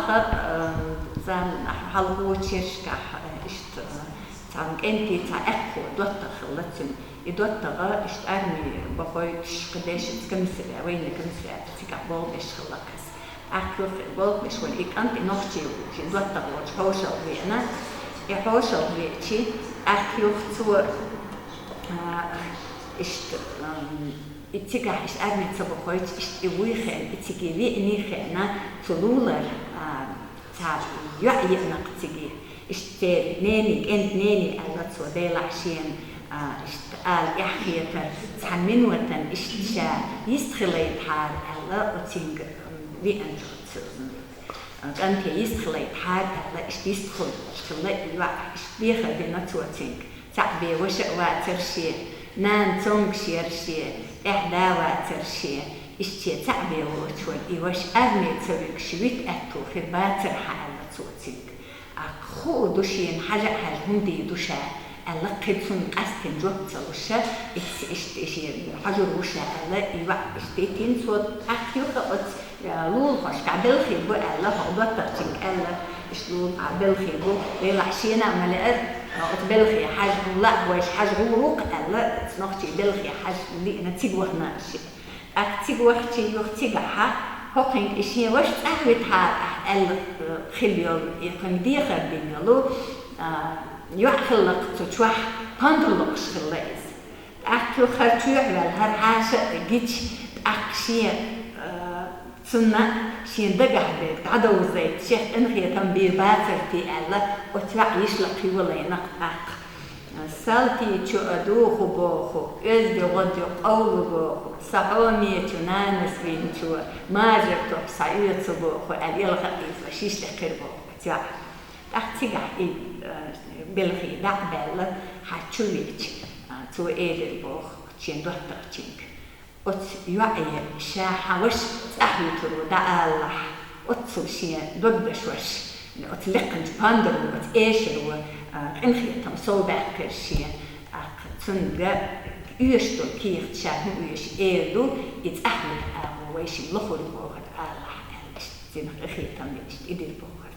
آخر زان حلقوتشيش كح إشت زان أنتي تأكل دوت خلتن يدوت غا إشت أرمي بخويش قديش تكمسر وين كمسر تيجا بول إيش خلقس أكل بول إيش وليك أنت نختي وشي دوت غوش هوشل بينا يهوشل بيتشي أكل خطوة إشت اتجاه إيش أرمي تبغيت إيش يويخن اتجاه ويني خنا تلولر تاب يعيق نقتجي إيش ناني أنت ناني الله تودي لعشين إيش قال يحكيتر تعمين وتن إيش شا يستخلي حار الله وتينج وين أنت يستخلي حار الله إيش يستخل يستخلي يوع إيش بيخل بنتوتينج تعبي وش واترشي نان تونغ شيرشي إحدى واترشي إشتي تعبي وشون إيوش أرمي تسويك شويت أكو في باتر حالة توتيك أخو دوشين حاجة هندي دوشا ألا قدسون قستن جوت تلوشا إشتي حاجة روشا ألا إيوة إشتيتين صوت أكيو خبط لول خوش قابل خيبو ألا هقدر ترتيك ألا إشلول قابل خيبو ليلعشينا ملأت أتبلغي حاجة لا وإيش حاجة روق ألا تنختي بلغي حاجة اللي نتيجة وحنا شيء أكتيجة وحتي يختيجها هقين إشي وش أهوتها الخليل يقيم ديخر بينلو يخلق تشوح بندلوش خلاص أكلو خرطوع والهر حاجة جيتش أكشيء سنة شين دقة بيت عدو زيت شيخ إنخي تنبير باترتي ألا وتوع يشلقي ولا ينقق سالتي شو أدوخ بوخو إزدي غدي قول بوخو سعومي تنانس بين شو ماجر توب سعيد بوخو أليل غطيف وشيش تقر بوخو تيع أختيجا بالخي دعبل حتشويتش تو إيدر بوخ تشين دوحتر تشينك أت يعي شاحة وش أهلترو دا الله أتصوشيا دوبش وش أت لقنت باندرو أت إيشرو إنخي تم صوبع كرشيا تنجا يشتو كيرت شاهم ويش إيدو إت أهل ويش لخور بوخد الله زين أخي تم يشت إدير بوخد